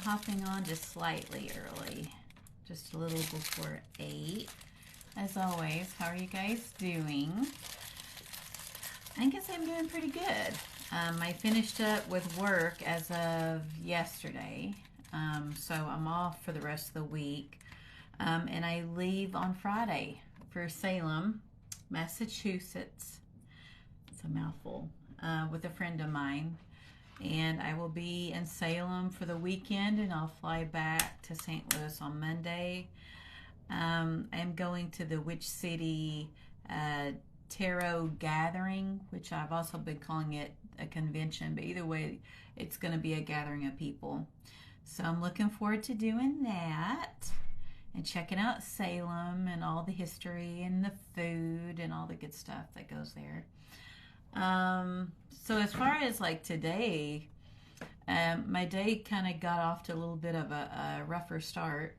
hopping on just slightly early, just a little before 8. As always, how are you guys doing? I guess I'm doing pretty good. I finished up with work as of yesterday, so I'm off for the rest of the week, and I leave on Friday for Salem, Massachusetts. It's a mouthful. With a friend of mine, and I will be in Salem for the weekend, and I'll fly back to St. Louis on Monday. I'm going to the Witch City Tarot Gathering, which I've also been calling it a convention, but either way, it's going to be a gathering of people. So I'm looking forward to doing that and checking out Salem and all the history and the food and all the good stuff that goes there. So as far as like today, my day kind of got off to a little bit of a rougher start.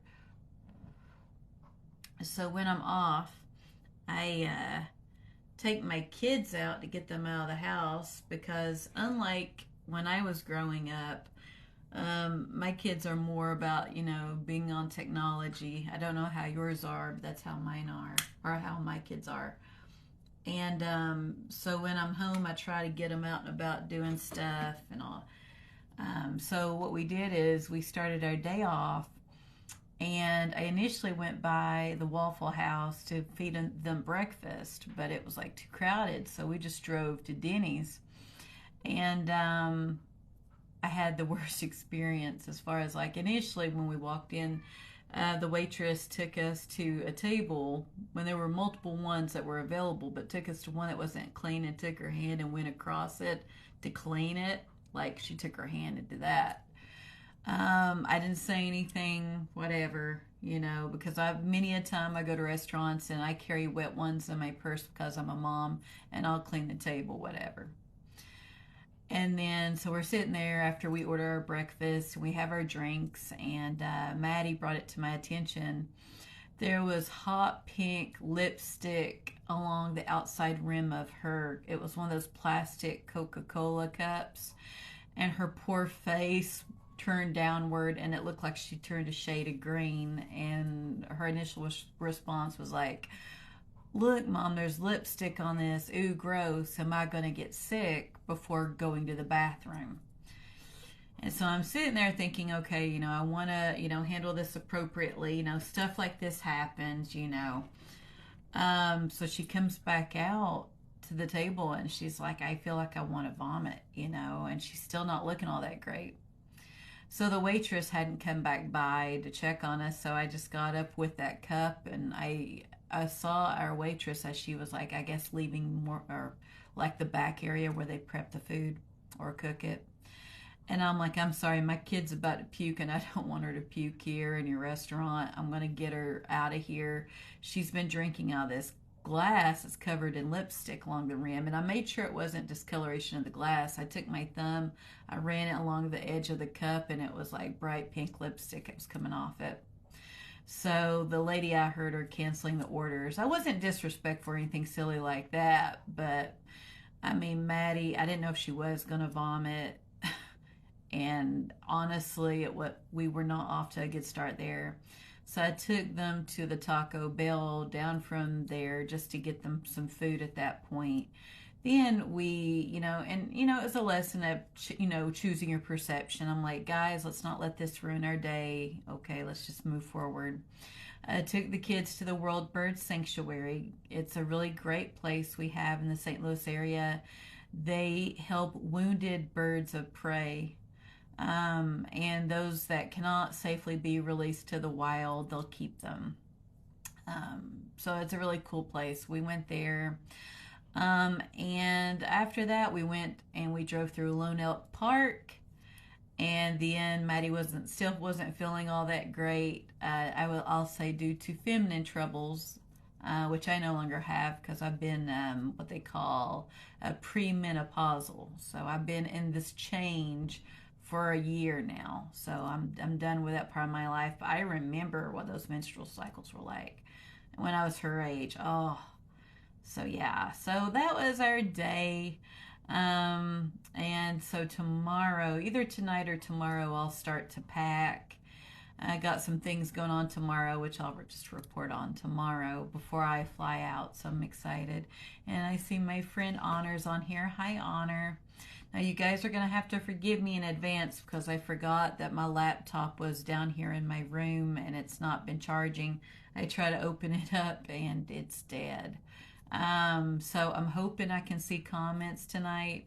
So when I'm off, I take my kids out to get them out of the house, because unlike when I was growing up, my kids are more about, being on technology. I don't know how yours are, but that's how mine are, or how my kids are. And so when I'm home, I try to get them out and about doing stuff and all. So what we did is we started our day off, and I initially went by the Waffle House to feed them breakfast, but it was like too crowded, so we just drove to Denny's. And I had the worst experience as far as like initially when we walked in. The waitress took us to a table when there were multiple ones that were available, but took us to one that wasn't clean and took her hand and went across it to clean it. Like she took her hand and did that. I didn't say anything, whatever, because many a time I go to restaurants and I carry wet ones in my purse because I'm a mom, and I'll clean the table, whatever. And then, so we're sitting there after we order our breakfast, we have our drinks, and Maddie brought it to my attention. There was hot pink lipstick along the outside rim of it was one of those plastic Coca-Cola cups, and her poor face turned downward, and it looked like she turned a shade of green, and her initial response was like, "Look, Mom, there's lipstick on this. Ooh, gross. Am I going to get sick?" before going to the bathroom. And so I'm sitting there thinking, okay, I want to, handle this appropriately. Stuff like this happens, So she comes back out to the table, and she's like, "I feel like I want to vomit," and she's still not looking all that great. So the waitress hadn't come back by to check on us, so I just got up with that cup, and I saw our waitress as she was like, I guess, leaving more, or like the back area where they prep the food or cook it. And I'm like, "I'm sorry, my kid's about to puke, and I don't want her to puke here in your restaurant. I'm going to get her out of here. She's been drinking out of this glass that's covered in lipstick along the rim." And I made sure it wasn't discoloration of the glass. I took my thumb, I ran it along the edge of the cup, and it was like bright pink lipstick. It was coming off it. So the lady, I heard her canceling the orders. I wasn't disrespectful or anything silly like that, but I mean, Maddie, I didn't know if she was going to vomit. And honestly, we were not off to a good start there. So I took them to the Taco Bell down from there just to get them some food at that point. Then we, it was a lesson of, choosing your perception. I'm like, "Guys, let's not let this ruin our day. Okay, let's just move forward." I took the kids to the World Bird Sanctuary. It's a really great place we have in the St. Louis area. They help wounded birds of prey. And those that cannot safely be released to the wild, they'll keep them. So it's a really cool place. We went there. And after that, we went and we drove through Lone Elk Park. And then Maddie still wasn't feeling all that great. I'll say due to feminine troubles, which I no longer have because I've been what they call premenopausal. So I've been in this change for a year now. So I'm done with that part of my life. But I remember what those menstrual cycles were like when I was her age. Oh, so yeah. So that was our day. And so tomorrow, either tonight or tomorrow, I'll start to pack. I got some things going on tomorrow, which I'll just report on tomorrow before I fly out. So I'm excited. And I see my friend Honor's on here. Hi, Honor. Now, you guys are going to have to forgive me in advance because I forgot that my laptop was down here in my room and it's not been charging. I try to open it up and it's dead. So I'm hoping I can see comments tonight.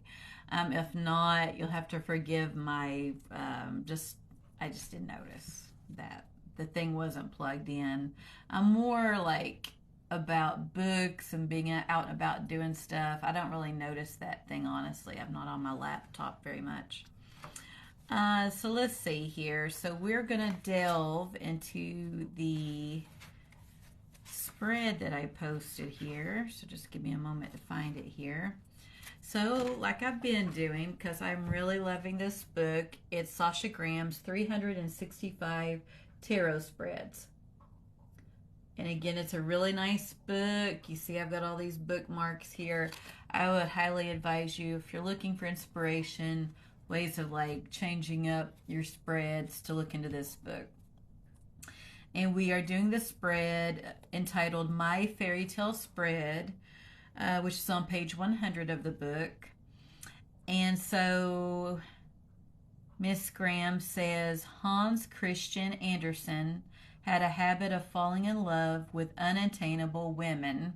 If not, you'll have to forgive my I just didn't notice that the thing wasn't plugged in. I'm more like about books and being out and about doing stuff. I don't really notice that thing, honestly. I'm not on my laptop very much. So let's see here. So we're going to delve into the spread that I posted here. So just give me a moment to find it here. So, like I've been doing, because I'm really loving this book, it's Sasha Graham's 365 Tarot Spreads. And again, it's a really nice book. You see, I've got all these bookmarks here. I would highly advise you, if you're looking for inspiration, ways of like changing up your spreads, to look into this book. And we are doing the spread entitled My Fairy Tale Spread, which is on page 100 of the book. And so Miss Graham says Hans Christian Andersen had a habit of falling in love with unattainable women.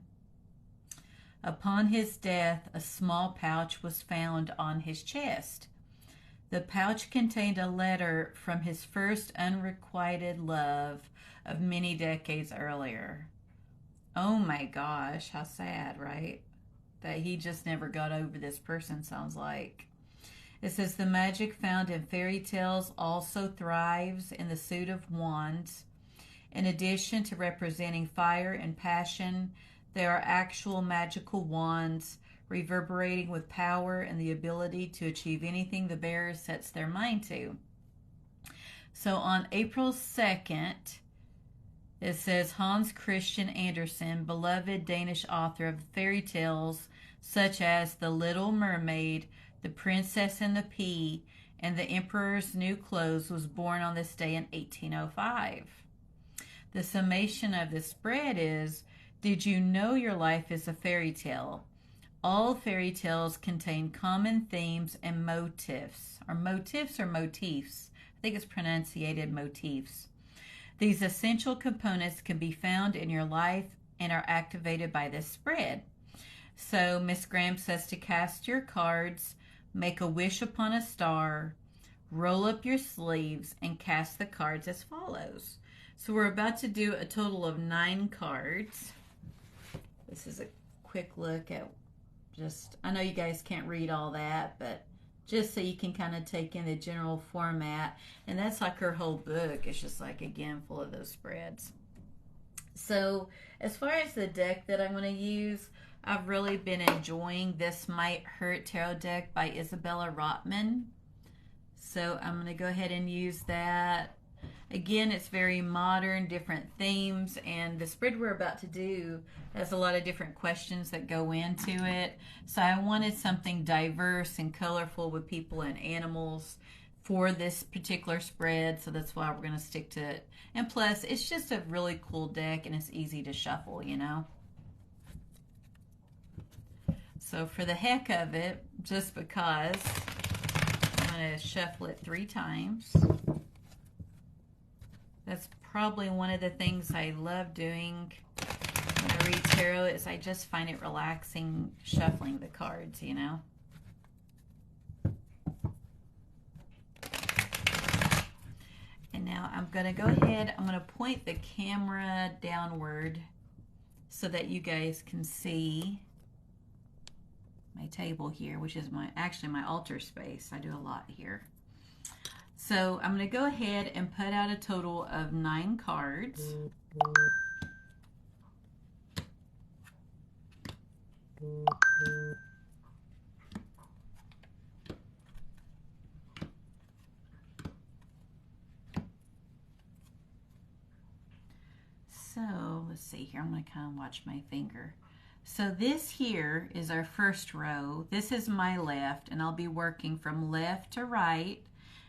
Upon his death, a small pouch was found on his chest. The pouch contained a letter from his first unrequited love of many decades earlier. Oh my gosh, how sad, right? That he just never got over this person, sounds like. It says the magic found in fairy tales also thrives in the suit of wands. In addition to representing fire and passion, there are actual magical wands reverberating with power and the ability to achieve anything the bearer sets their mind to. So on April 2nd, it says Hans Christian Andersen, beloved Danish author of fairy tales such as The Little Mermaid, The Princess and the Pea, and The Emperor's New Clothes, was born on this day in 1805. The summation of this spread is, did you know your life is a fairy tale? All fairy tales contain common themes and motifs. Or motifs or motifs? I think it's pronunciated motifs. These essential components can be found in your life and are activated by this spread. So Miss Graham says to cast your cards, make a wish upon a star, roll up your sleeves, and cast the cards as follows. So we're about to do a total of 9 cards. This is a quick look at just, I know you guys can't read all that, but just so you can kind of take in the general format. And that's like her whole book. It's just like, again, full of those spreads. So as far as the deck that I'm going to use, I've really been enjoying This Might Hurt Tarot deck by Isabella Rotman. So I'm going to go ahead and use that. Again, it's very modern, different themes, and the spread we're about to do has a lot of different questions that go into it. So I wanted something diverse and colorful with people and animals for this particular spread, so that's why we're going to stick to it. And plus, it's just a really cool deck, and it's easy to shuffle, you know? So for the heck of it, just because, I'm going to shuffle it 3 times. That's probably one of the things I love doing when I read tarot, is I just find it relaxing shuffling the cards, you know. And now I'm going to go ahead, I'm going to point the camera downward so that you guys can see my table here, which is actually my altar space. I do a lot here. So I'm going to go ahead and put out a total of 9 cards. So let's see here. I'm going to kind of watch my finger. So this here is our first row. This is my left, and I'll be working from left to right,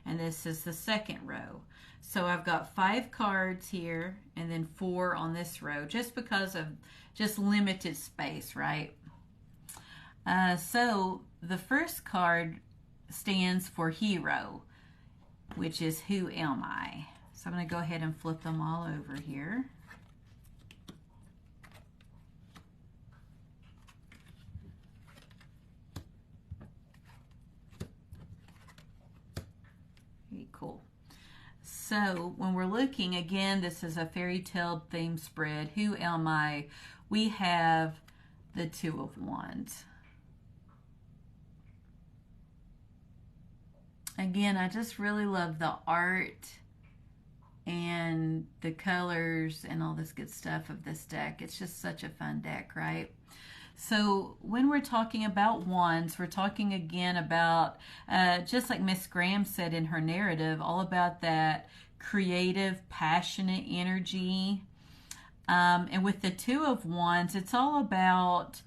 and this is the second row. So I've got 5 cards here and then 4 on this row, just because of just limited space, right? So the first card stands for hero, which is who am I? So I'm going to go ahead and flip them all over here. Very cool. So when we're looking, again, this is a fairy tale theme spread. Who am I? We have the Two of Wands. Again, I just really love the art and the colors and all this good stuff of this deck. It's just such a fun deck, right? So when we're talking about wands, we're talking again about, just like Miss Graham said in her narrative, all about that creative, passionate energy. And with the Two of Wands, it's all about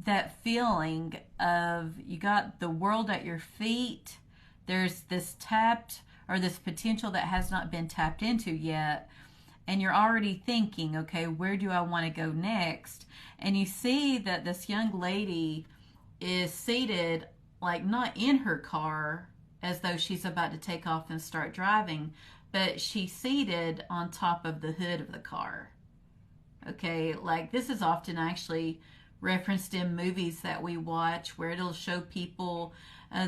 that feeling of you got the world at your feet. There's this tapped or this potential that has not been tapped into yet. And you're already thinking, okay, where do I want to go next? And you see that this young lady is seated, like not in her car as though she's about to take off and start driving, but she's seated on top of the hood of the car. Okay, like this is often actually referenced in movies that we watch where it'll show people,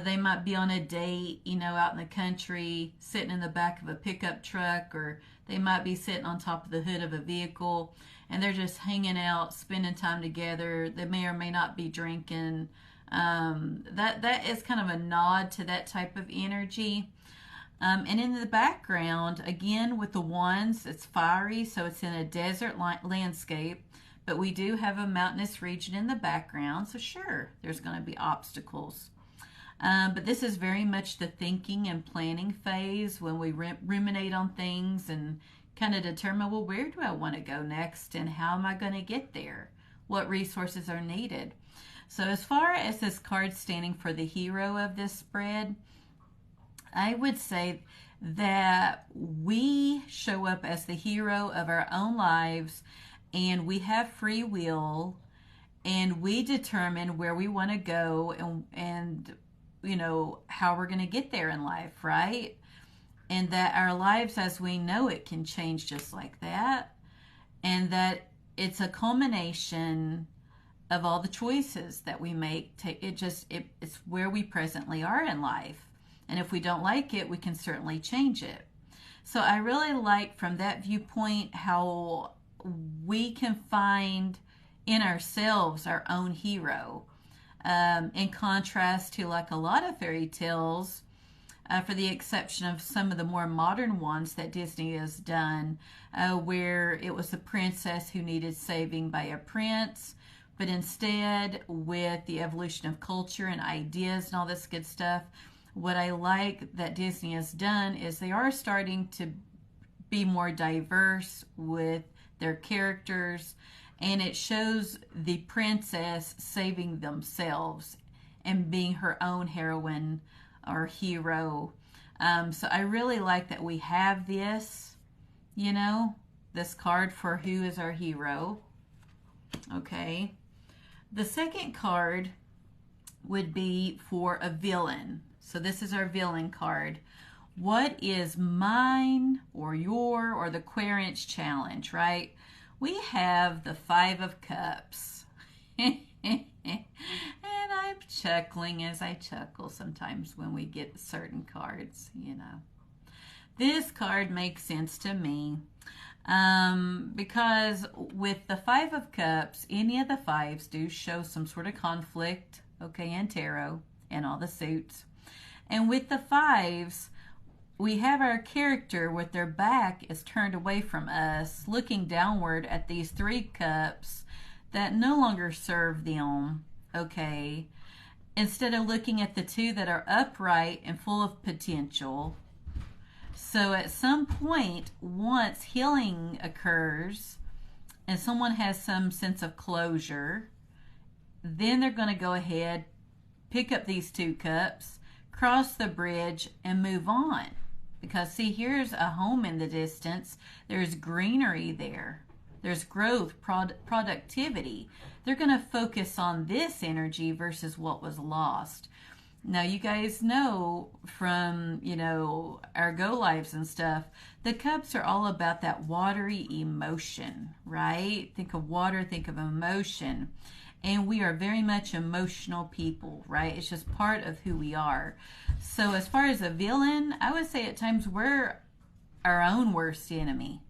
they might be on a date, you know, out in the country, sitting in the back of a pickup truck, or they might be sitting on top of the hood of a vehicle, and they're just hanging out, spending time together. They may or may not be drinking. That is kind of a nod to that type of energy. And in the background, again, with the wands, it's fiery, so it's in a desert landscape, but we do have a mountainous region in the background, so sure, there's going to be obstacles. But this is very much the thinking and planning phase when we ruminate on things and kind of determine, well, where do I want to go next and how am I going to get there? What resources are needed? So as far as this card standing for the hero of this spread, I would say that we show up as the hero of our own lives, and we have free will, and we determine where we want to go and you know, how we're going to get there in life, right? And that our lives as we know it can change just like that, and that it's a culmination of all the choices that we make. It's where we presently are in life, and if we don't like it, we can certainly change it. So I really like from that viewpoint how we can find in ourselves our own hero. In contrast to like a lot of fairy tales, for the exception of some of the more modern ones that Disney has done, where it was the princess who needed saving by a prince, but instead with the evolution of culture and ideas and all this good stuff, what I like that Disney has done is they are starting to be more diverse with their characters, and it shows the princess saving themselves and being her own heroine or hero. So I really like that we have this, you know, this card for who is our hero. Okay. The second card would be for a villain. So this is our villain card. What is mine or your or the Querence challenge, right? We have the Five of Cups. And I'm chuckling as I chuckle sometimes when we get certain cards, you know. This card makes sense to me because with the Five of Cups, any of the fives do show some sort of conflict, okay, in tarot and all the suits. And with the fives, we have our character with their back is turned away from us, looking downward at these 3 cups that no longer serve them, okay? Instead of looking at the 2 that are upright and full of potential. So at some point, once healing occurs and someone has some sense of closure, Then they're going to go ahead, pick up these 2 cups, cross the bridge, and move on. Because see, here's a home in the distance. There's greenery there. There's growth, productivity. They're going to focus on this energy versus what was lost. Now, you guys know from, our Go Lives and stuff, the cups are all about that watery emotion, right? Think of water, think of emotion. And we are very much emotional people, right? It's just part of who we are. So as far as a villain, I would say at times we're our own worst enemy,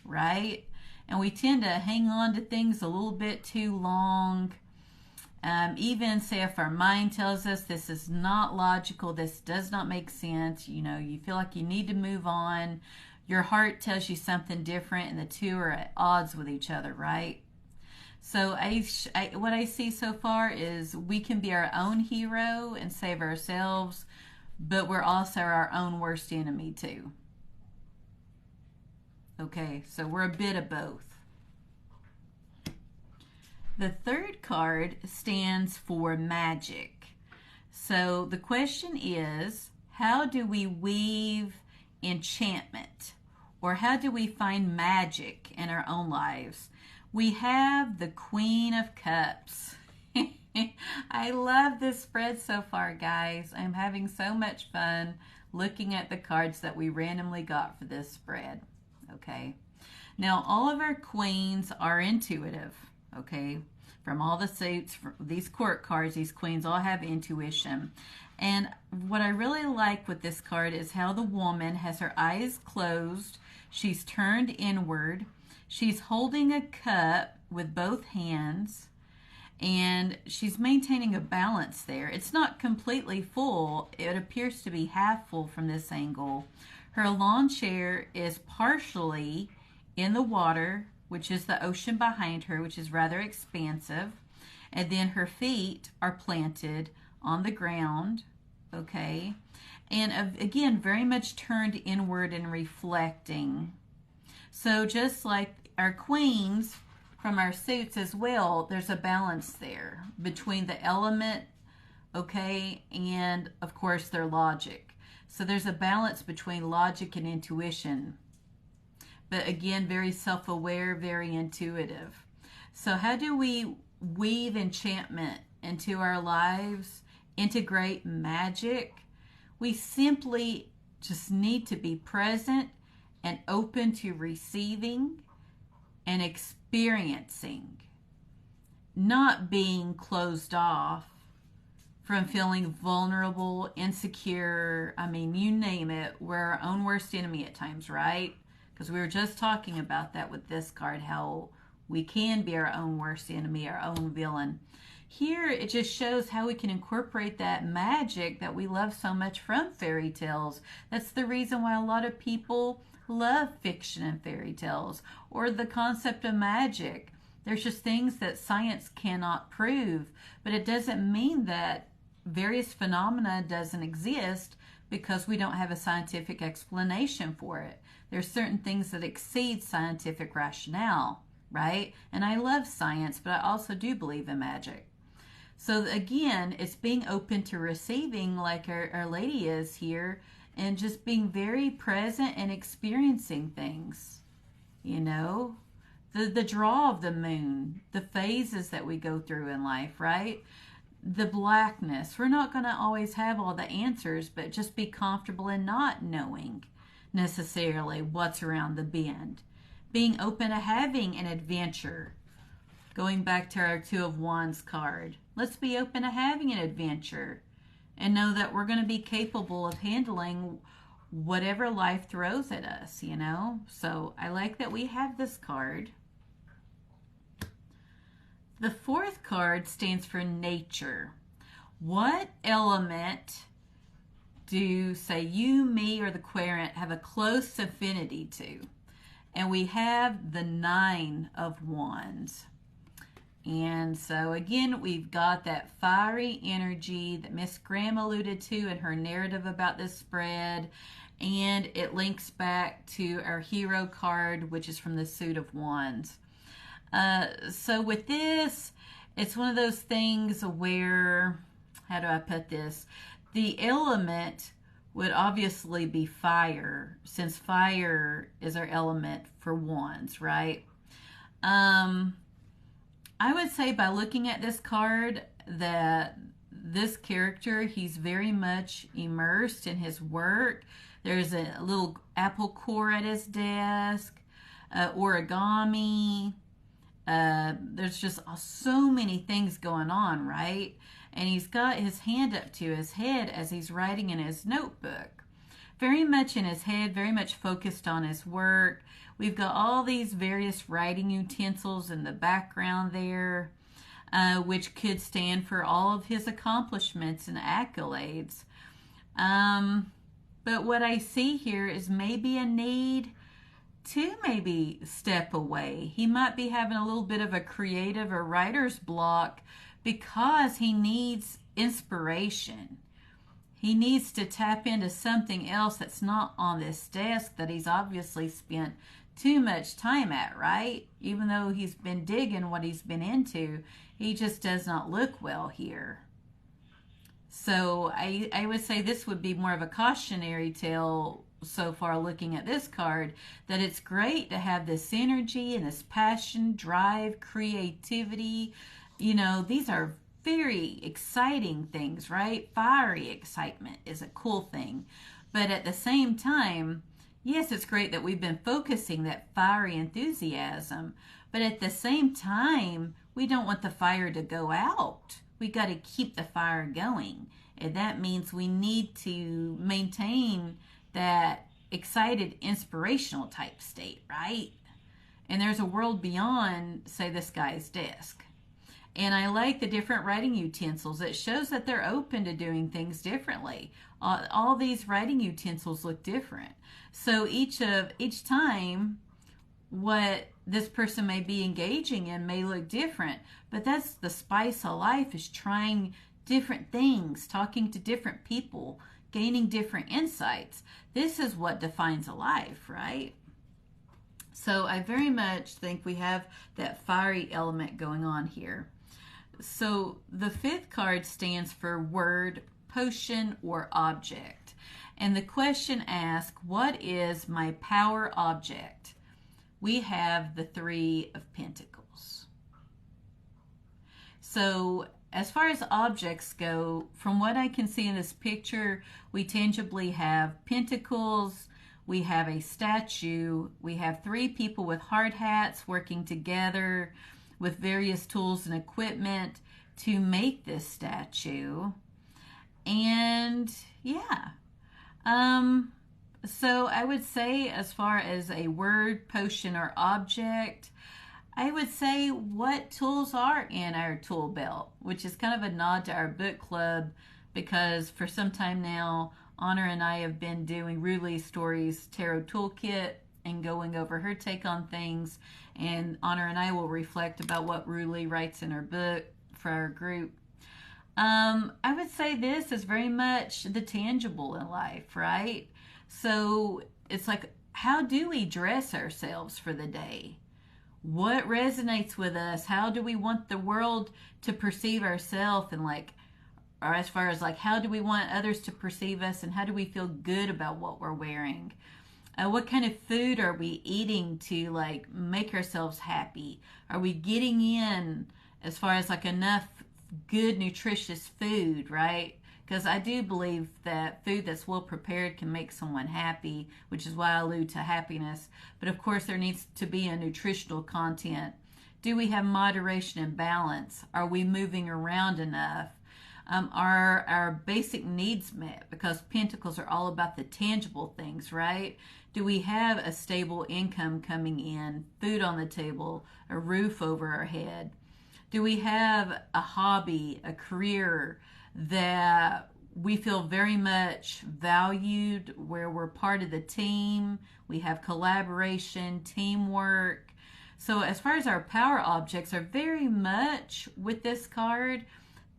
right? And we tend to hang on to things a little bit too long. Even say if our mind tells us this is not logical, this does not make sense, you feel like you need to move on. Your heart tells you something different, and the two are at odds with each other, right? So what I see so far is we can be our own hero and save ourselves, but we're also our own worst enemy too. Okay, so we're a bit of both. The third card stands for magic. So the question is, how do we weave enchantment? Or how do we find magic in our own lives? We have the Queen of Cups. I love this spread so far, guys. I'm having so much fun looking at the cards that we randomly got for this spread. Okay. Now, all of our queens are intuitive. Okay. From all the suits, from these court cards, these queens all have intuition. And what I really like with this card is how the woman has her eyes closed. She's turned inward. She's holding a cup with both hands, and she's maintaining a balance there. It's not completely full. It appears to be half full from this angle. Her lawn chair is partially in the water, which is the ocean behind her, which is rather expansive. And then her feet are planted on the ground, okay? And again, very much turned inward and reflecting. So just like our queens from our suits as well, there's a balance there between the element, okay, and of course their logic. So there's a balance between logic and intuition. But again, very self-aware, very intuitive. So how do we weave enchantment into our lives, integrate magic? We simply just need to be present and open to receiving and experiencing, not being closed off from feeling vulnerable, insecure. I mean, you name it. We're our own worst enemy at times, right? Because we were just talking about that with this card, how we can be our own worst enemy, our own villain. Here, it just shows how we can incorporate that magic that we love so much from fairy tales. That's the reason why a lot of people love fiction and fairy tales, or the concept of magic. There's just things that science cannot prove, but it doesn't mean that various phenomena doesn't exist because we don't have a scientific explanation for it. There's certain things that exceed scientific rationale, right? And I love science, but I also do believe in magic. So again, it's being open to receiving like our lady is here, and just being very present and experiencing things, the draw of the moon, the phases that we go through in life, right? The blackness. We're not going to always have all the answers, but just be comfortable in not knowing necessarily what's around the bend. Being open to having an adventure. Going back to our Two of Wands card. Let's be open to having an adventure and know that we're going to be capable of handling whatever life throws at us, So I like that we have this card. The fourth card stands for nature. What element do, say, you, me, or the querent have a close affinity to? And we have the Nine of Wands. And so again, we've got that fiery energy that Miss Graham alluded to in her narrative about this spread. And it links back to our hero card, which is from the Suit of Wands. So with this, It's one of those things where, how do I put this? The element would obviously be fire, since fire is our element for wands, right? Um, I would say by looking at this card that this character, he's very much immersed in his work. There's a little apple core at his desk, origami. There's just so many things going on, right? And he's got his hand up to his head as he's writing in his notebook. Very much in his head, very much focused on his work. We've got all these various writing utensils in the background there, which could stand for all of his accomplishments and accolades. But what I see here is maybe a need to maybe step away. He might be having a little bit of a creative or writer's block because he needs inspiration. He needs to tap into something else that's not on this desk that he's obviously spent too much time at, right? Even though he's been digging what he's been into, he just does not look well here. So I would say this would be more of a cautionary tale so far looking at this card, that it's great to have this energy and this passion, drive, creativity. You know, these are very exciting things, right? Fiery excitement is a cool thing. But at the same time, yes, it's great that we've been focusing that fiery enthusiasm, but at the same time, we don't want the fire to go out. We got to keep the fire going. And that means we need to maintain that excited, inspirational type state, right? And there's a world beyond, say, this guy's desk. And I like the different writing utensils. It shows that they're open to doing things differently. All these writing utensils look different. So each time, what this person may be engaging in may look different. But that's the spice of life, is trying different things, talking to different people, gaining different insights. This is what defines a life, right? So I very much think we have that fiery element going on here. So the fifth card stands for word, potion, or object. And the question asks, what is my power object? We have the Three of Pentacles. So as far as objects go, from what I can see in this picture, we tangibly have pentacles, we have a statue, we have three people with hard hats working together with various tools and equipment to make this statue. And yeah, so I would say, as far as a word, potion, or object, I would say what tools are in our tool belt, which is kind of a nod to our book club, because for some time now, Honor and I have been doing Rulie Stories Tarot Toolkit and going over her take on things, and Honor and I will reflect about what Rulie writes in her book for our group. I would say this is very much the tangible in life, right? So it's like, how do we dress ourselves for the day? What resonates with us? How do we want the world to perceive ourselves, and like, or as far as like, how do we want others to perceive us, and how do we feel good about what we're wearing? What kind of food are we eating to like make ourselves happy? Are we getting in as far as like enough good nutritious food, right? Because I do believe that food that's well prepared can make someone happy, which is why I allude to happiness. But of course, there needs to be a nutritional content. Do we have moderation and balance? Are we moving around enough? Are our basic needs met? Because pentacles are all about the tangible things, right? Do we have a stable income coming in, food on the table, a roof over our head? Do we have a hobby, a career that we feel very much valued, where we're part of the team, we have collaboration, teamwork? So as far as our power objects are very much with this card,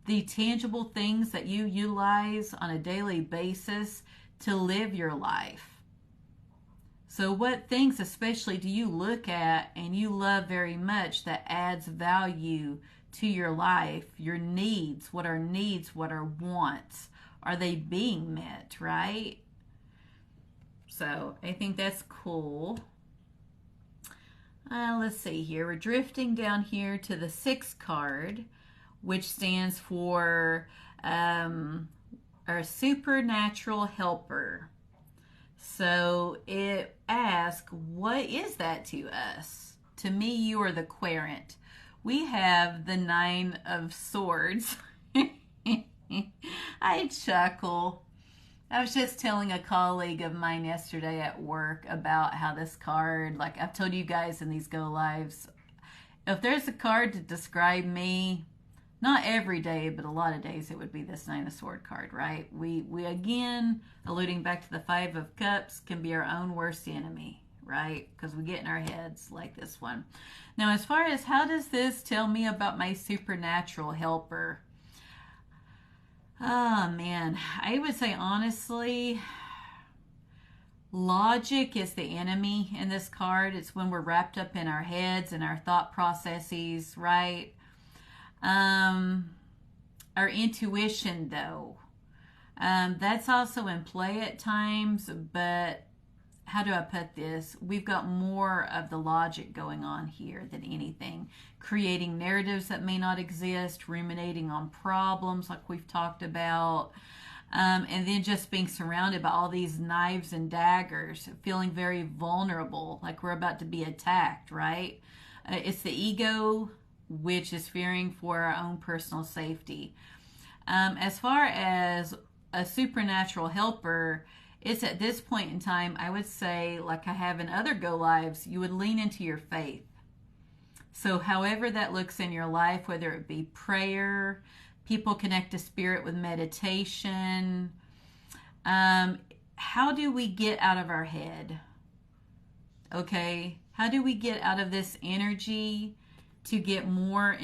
the tangible things that you utilize on a daily basis to live your life. So what things especially do you look at and you love very much that adds value to your life, your needs. What are needs? What are wants? Are they being met, right? So I think that's cool. Let's see here. We're drifting down here to the 6th card, which stands for our supernatural helper. So it asks, what is that to us? To me, you are the querent. We have the 9 of Swords. I chuckle. I was just telling a colleague of mine yesterday at work about how this card, like I've told you guys in these go lives, if there's a card to describe me, not every day, but a lot of days, it would be this 9 of Swords card, right? We again, alluding back to the 5 of Cups, can be our own worst enemy, right? Because we get in our heads like this one. Now, as far as how does this tell me about my supernatural helper? Oh, man. I would say, honestly, logic is the enemy in this card. It's when we're wrapped up in our heads and our thought processes, right? Our intuition, though, that's also in play at times, but how do I put this? We've got more of the logic going on here than anything. Creating narratives that may not exist, ruminating on problems like we've talked about, and then just being surrounded by all these knives and daggers, feeling very vulnerable, like we're about to be attacked, right? It's the ego, which is fearing for our own personal safety. As far as a supernatural helper, it's at this point in time, I would say, like I have in other go lives, you would lean into your faith. So however that looks in your life, whether it be prayer, people connect to spirit with meditation, how do we get out of our head? Okay, how do we get out of this energy to get more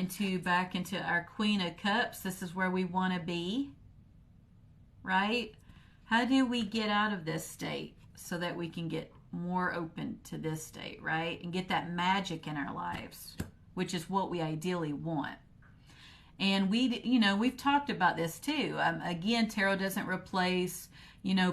back into our Queen of Cups? This is where we want to be, right? How do we get out of this state so that we can get more open to this state, right? And get that magic in our lives, which is what we ideally want. And we've talked about this too. Again, tarot doesn't replace,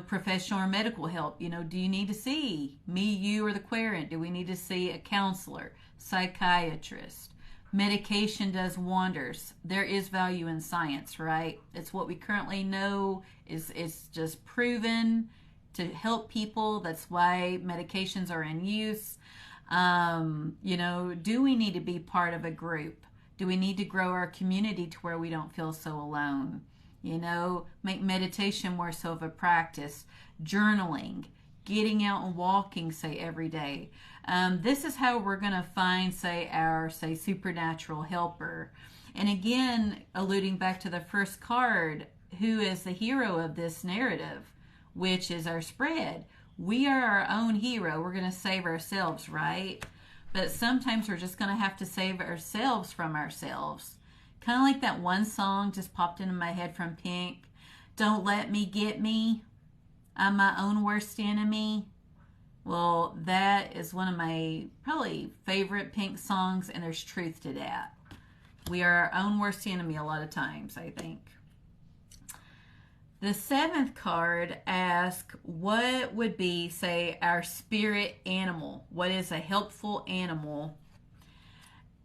professional or medical help. Do you need to see me, you, or the querent? Do we need to see a counselor, psychiatrist? Medication does wonders. There is value in science, right? It's what we currently know. It's just proven to help people. That's why medications are in use. Do we need to be part of a group? Do we need to grow our community to where we don't feel so alone? Make meditation more so of a practice. Journaling, getting out and walking, say, every day. This is how we're going to find, our supernatural helper. And again, alluding back to the first card, who is the hero of this narrative, which is our spread. We are our own hero. We're going to save ourselves, right? But sometimes we're just going to have to save ourselves from ourselves. Kind of like that one song just popped into my head from Pink. Don't let me get me. I'm my own worst enemy. Well, that is one of my probably favorite Pink songs, and there's truth to that. We are our own worst enemy a lot of times, I think. The 7th card asks, what would be, our spirit animal? What is a helpful animal?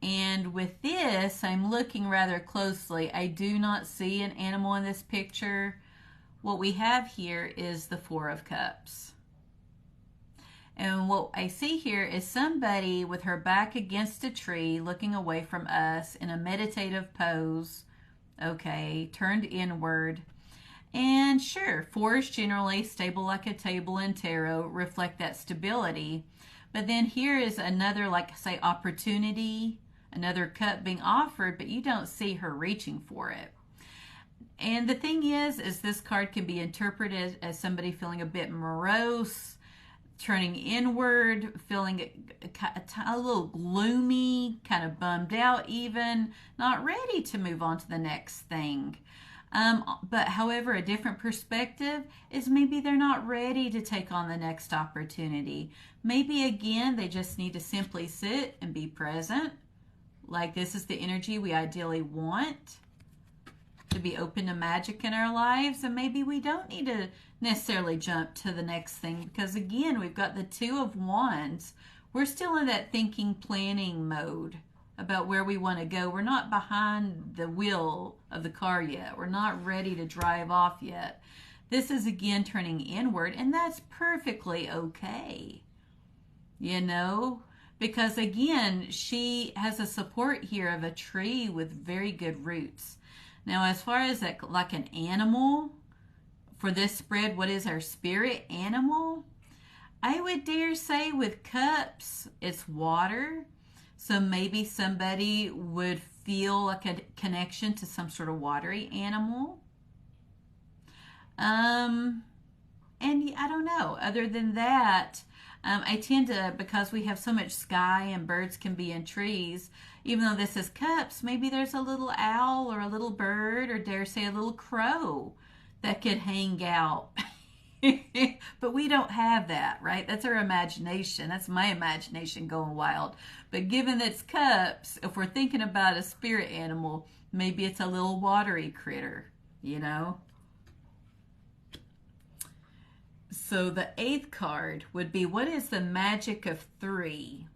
And with this, I'm looking rather closely. I do not see an animal in this picture. What we have here is the 4 of Cups. And what I see here is somebody with her back against a tree looking away from us in a meditative pose, turned inward. And sure, 4s generally stable like a table in tarot, reflect that stability. But then here is another, opportunity, another cup being offered, but you don't see her reaching for it. And the thing is this card can be interpreted as somebody feeling a bit morose, turning inward, feeling a little gloomy, kind of bummed out even, not ready to move on to the next thing. But however, a different perspective is maybe they're not ready to take on the next opportunity. Maybe again, they just need to simply sit and be present, like this is the energy we ideally want, to be open to magic in our lives, and maybe we don't need to necessarily jump to the next thing, because again, we've got the Two of Wands. We're still in that thinking, planning mode about where we want to go. We're not behind the wheel of the car yet. We're not ready to drive off yet. This is again turning inward, and that's perfectly okay, you know, because again, she has a support here of a tree with very good roots. Now, as far as like an animal, for this spread, what is our spirit animal? I would dare say with cups, it's water. So maybe somebody would feel like a connection to some sort of watery animal. And I don't know. Other than that, I tend to, because we have so much sky and birds can be in trees, even though this is cups, maybe there's a little owl or a little bird, or dare say a little crow that could hang out. But we don't have that, right? That's our imagination. That's my imagination going wild. But given that it's cups, if we're thinking about a spirit animal, maybe it's a little watery critter, you know? So the 8th card would be, what is the magic of 3?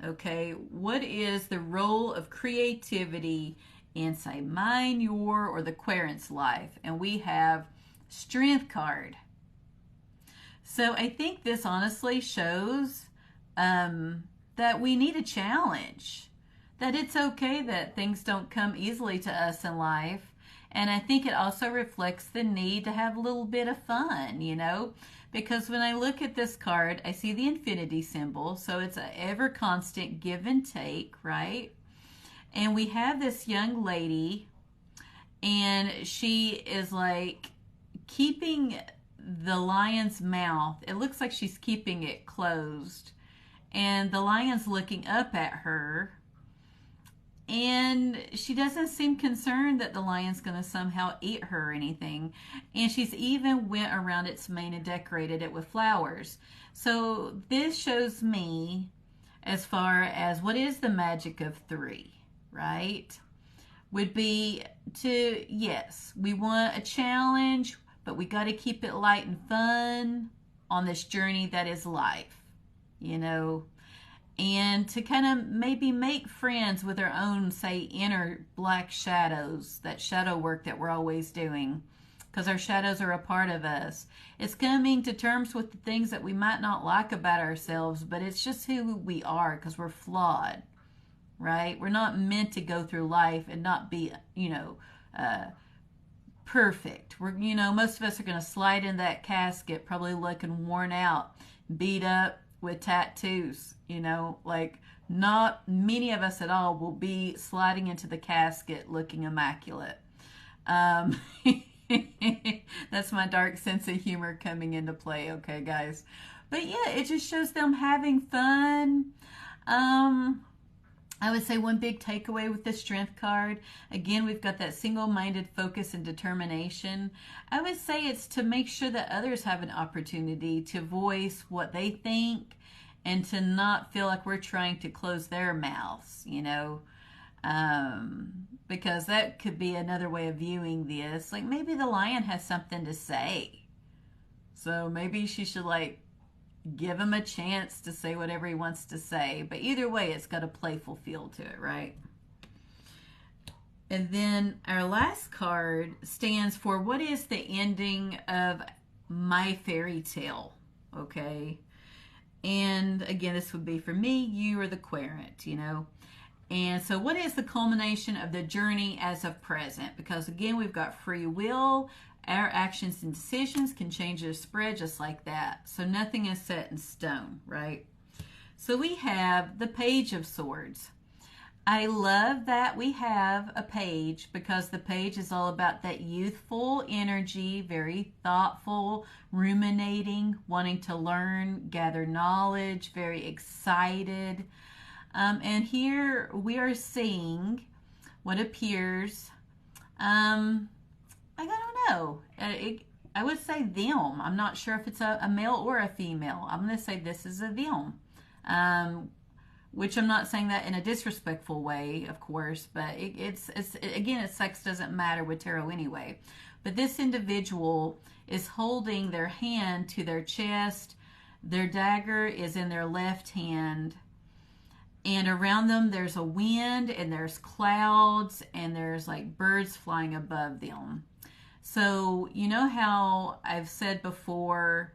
Okay, what is the role of creativity inside mine, your, or the querent's life? And we have Strength card. So I think this honestly shows that we need a challenge, that it's okay that things don't come easily to us in life. And I think it also reflects the need to have a little bit of fun, you know, because when I look at this card, I see the infinity symbol. So it's an ever constant give and take, right? And we have this young lady, and she is like keeping the lion's mouth. It looks like she's keeping it closed. And the lion's looking up at her. And she doesn't seem concerned that the lion's going to somehow eat her or anything. And she's even went around its mane and decorated it with flowers. So this shows me as far as what is the magic of 3, right? Would be to, yes, we want a challenge, but we got to keep it light and fun on this journey that is life, you know, and to kind of maybe make friends with our own, say, inner black shadows, that shadow work that we're always doing, because our shadows are a part of us. It's coming to terms with the things that we might not like about ourselves, but it's just who we are, because we're flawed, right? We're not meant to go through life and not be, you know, perfect. We're, you know, most of us are going to slide in that casket probably looking worn out, beat up with tattoos, you know, like not many of us at all will be sliding into the casket looking immaculate. That's my dark sense of humor coming into play, okay, guys? But yeah, it just shows them having fun. I would say one big takeaway with the Strength card, again, we've got that single-minded focus and determination. I would say it's to make sure that others have an opportunity to voice what they think and to not feel like we're trying to close their mouths, you know, because that could be another way of viewing this. Like maybe the lion has something to say. So maybe she should like give him a chance to say whatever he wants to say. But either way, it's got a playful feel to it, right? And then our last card stands for what is the ending of my fairy tale, okay? And again, this would be for me, you, or the querent, you know? And so what is the culmination of the journey as of present? Because again, we've got free will. Our actions and decisions can change or spread just like that. So nothing is set in stone, right? So we have the Page of Swords. I love that we have a page because the page is all about that youthful energy, very thoughtful, ruminating, wanting to learn, gather knowledge, very excited. And here we are seeing what appears, I don't know. I would say them. I'm not sure if it's a male or a female. I'm going to say this is a them. which I'm not saying that in a disrespectful way, of course, but again, sex doesn't matter with tarot anyway. But this individual is holding their hand to their chest. Their dagger is in their left hand, and around them there's a wind and there's clouds and there's like birds flying above them. So you know how I've said before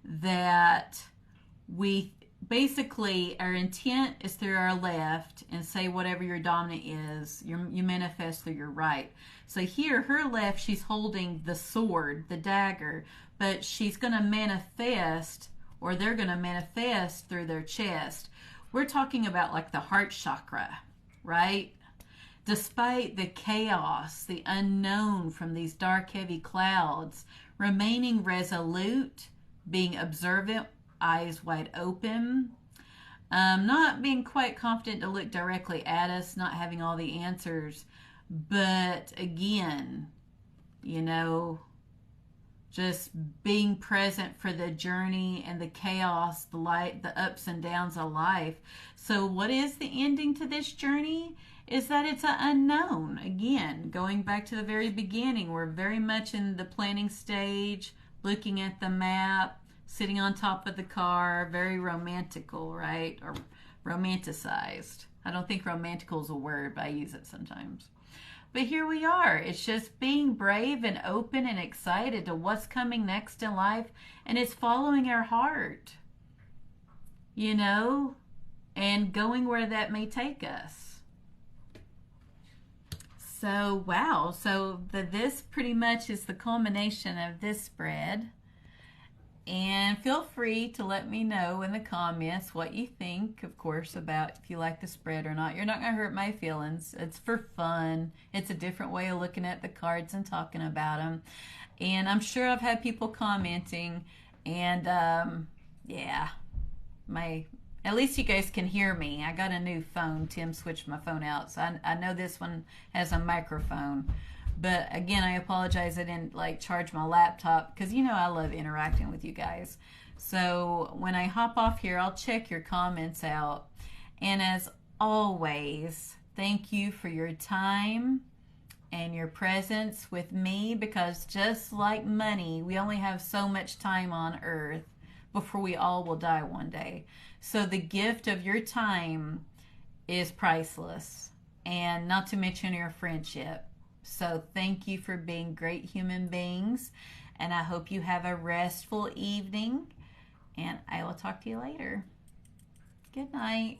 that we basically, our intent is through our left, and say whatever your dominant is, you manifest through your right. So here, her left, she's holding the sword, the dagger, but she's going to manifest, or they're going to manifest through their chest. We're talking about like the heart chakra, right? Despite the chaos, the unknown from these dark, heavy clouds, remaining resolute, being observant, eyes wide open, not being quite confident to look directly at us, not having all the answers, but again, you know, just being present for the journey and the chaos, the light, the ups and downs of life. So what is the ending to this journey? Is that it's an unknown. Again, going back to the very beginning, we're very much in the planning stage, looking at the map, sitting on top of the car, very romantical, right? Or romanticized. I don't think romantical is a word, but I use it sometimes. But here we are. It's just being brave and open and excited to what's coming next in life. And it's following our heart, you know, and going where that may take us. So, wow. So this pretty much is the culmination of this spread. And feel free to let me know in the comments what you think, of course, about if you like the spread or not. You're not going to hurt my feelings. It's for fun. It's a different way of looking at the cards and talking about them. And I'm sure I've had people commenting. And, yeah, at least you guys can hear me. I got a new phone. Tim switched my phone out. So I know this one has a microphone. But again, I apologize I didn't like charge my laptop because you know I love interacting with you guys. So when I hop off here, I'll check your comments out. And as always, thank you for your time and your presence with me, because just like money, we only have so much time on earth before we all will die one day. So the gift of your time is priceless, and not to mention your friendship. So thank you for being great human beings, and I hope you have a restful evening, and I will talk to you later. Good night.